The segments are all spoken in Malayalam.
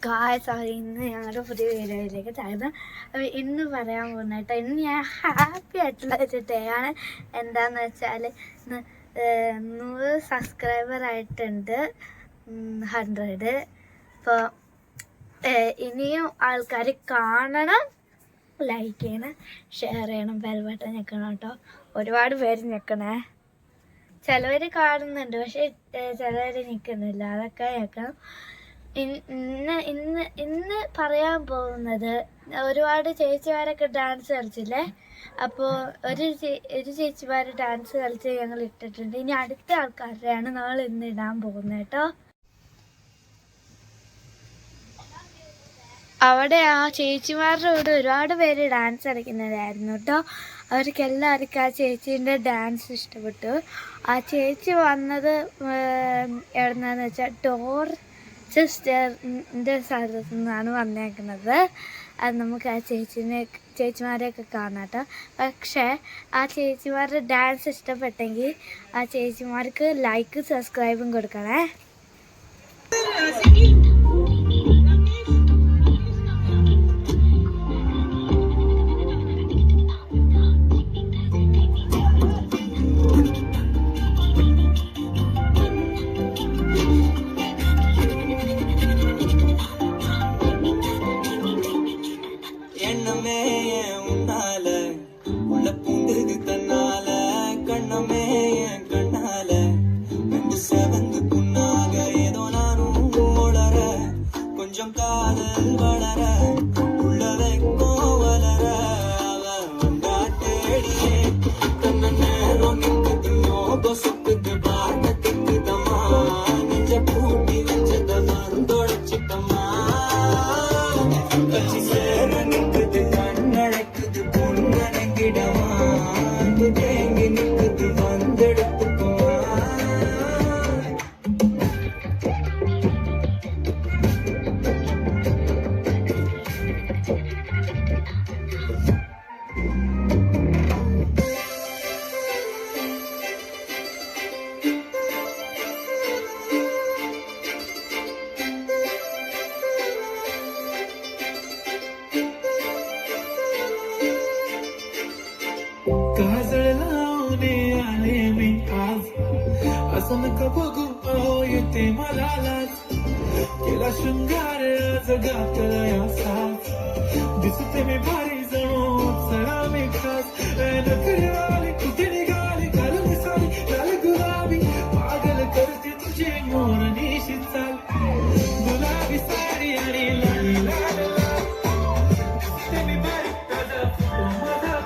ഗായ്സ്, ഇന്ന് ഞങ്ങളുടെ പുതിയ വീഡിയോയിലേക്ക് സ്വാഗതം. അപ്പോൾ ഇന്ന് പറയാൻ പോകുന്ന കേട്ടോ, ഇന്ന് ഞാൻ ഹാപ്പി ആയിട്ടുള്ള ഒരു ഡേ ആണ്. എന്താണെന്ന് വെച്ചാൽ ഇന്ന് 100 സബ്സ്ക്രൈബർ ആയിട്ടുണ്ട്, 100. അപ്പോൾ ഇനിയും ആൾക്കാർ കാണണം, ലൈക്ക് ചെയ്യണം, ഷെയർ ചെയ്യണം, ബെൽ ബട്ടൺ ഞെക്കണം കേട്ടോ. ഒരുപാട് പേര് ഞെക്കണേ. ചിലവർ കാണുന്നുണ്ട്, പക്ഷെ ചിലവർ നിൽക്കുന്നില്ല. അതൊക്കെ ഞെക്കണം. ഇന്ന് പറയാൻ പോകുന്നത്, ഒരുപാട് ചേച്ചിമാരൊക്കെ ഡാൻസ് കളിച്ചില്ലേ. അപ്പോൾ ഒരു ചേച്ചിമാർ ഡാൻസ് കളിച്ച് ഞങ്ങൾ ഇട്ടിട്ടുണ്ട്. ഇനി അടുത്ത ആൾക്കാരുടെയാണ് നമ്മൾ ഇന്ന് ഇടാൻ പോകുന്നത് കേട്ടോ. അവിടെ ആ ചേച്ചിമാരുടെ കൂടെ ഒരുപാട് പേര് ഡാൻസ് കളിക്കുന്നതായിരുന്നു കേട്ടോ. അവർക്ക് എല്ലാവർക്കും ആ ചേച്ചീൻ്റെ ഡാൻസ് ഇഷ്ടപ്പെട്ടു. ആ ചേച്ചി വന്നത് എവിടുന്നാന്ന് വെച്ചാൽ സിസ്റ്ററിൻ്റെ സ്ഥലത്തു നിന്നാണ് വന്നേക്കുന്നത്. അത് നമുക്ക് ആ ചേച്ചിമാരെയൊക്കെ കാണാം കേട്ടോ. പക്ഷേ ആ ചേച്ചിമാരുടെ ഡാൻസ് ഇഷ്ടപ്പെട്ടെങ്കിൽ ആ ചേച്ചിമാർക്ക് ലൈക്ക് സബ്സ്ക്രൈബും കൊടുക്കണേ. काजळ लावणे आले मी आज, असं नका बघू अहो येते मला लाज. केला शृंगार आज गाठला या साज, दिसते मी भारी जणू सरा मी खास. नखरेवाली कुठे निघाली घालून सारी लाल गुलाबी, पागल करते तुझे मोरनीशी चाल. गुलाबी साडी आणि लाली लाल लाल, दिसते मी भारी ताजा माझा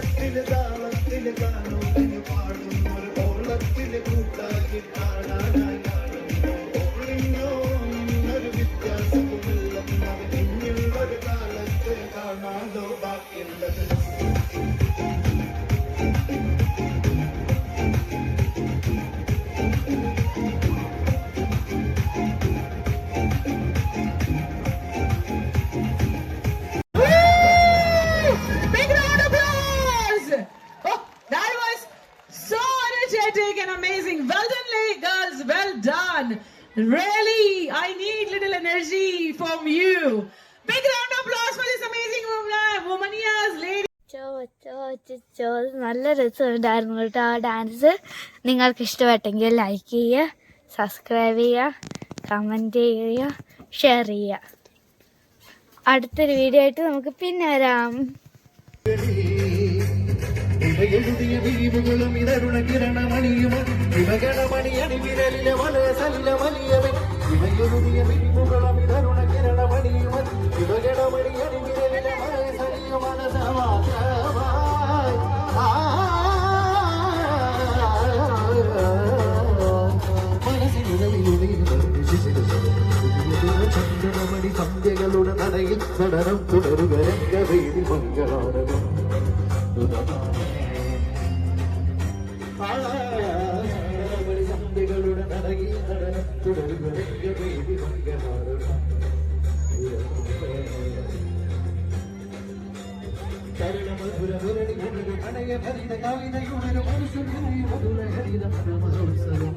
താളത്തിൽ താളത്തിൽ കാണും പാടും ഒരു ഓളത്തിൽ കൂട്ടാക്കി കാണാനായി ഒരു വ്യത്യാസമില്ലെന്ന് ഇനിയുള്ളൊരു കാലത്ത് കാണാതോ ബാക്കിയുള്ളത്. And amazing. Well done, girls. Well done. Really, I need little energy from you. Big round of applause for this amazing woman's lady. നല്ല രസമുണ്ടായിരുന്നു കേട്ടോ ആ ഡാൻസ്. നിങ്ങൾക്ക് ഇഷ്ടപ്പെട്ടെങ്കിൽ ലൈക്ക് ചെയ്യുക, സബ്സ്ക്രൈബ് ചെയ്യുക, കമൻറ്റ് ചെയ്യുക, ഷെയർ ചെയ്യുക. അടുത്തൊരു വീഡിയോ ആയിട്ട് നമുക്ക് പിന്നെ വരാം. എഴുതിയ വീവുകളും ഇതരുണ കിരണമണിയും ഇവഗണമണി അണിവിരലിലെ വളരെ സല്ല വലിയവൻ ഇവയെഴുതിയ വീവുകളും ഇതരുണ കിരണമണിയും ഇവഗണമണി അണിവിരലിലെ വളരെ സലിയ മനസമാത്രമായി ചന്ദ്രമണി സന്ധ്യകളുടെ നടയിൽ നടനം തുടരുക രംഗവേദി മംഗളാരകം സന്ധ്യകളുടെ നടയിൽ നടനം തുടരുക രംഗവേദി മംഗളാരകം കരുണമധുരമുരളി പ്രണയ ഭരിത കവിതയുടെ മനുഷ്യനായി മധുര ഹരിത മധുമഹോത്സവം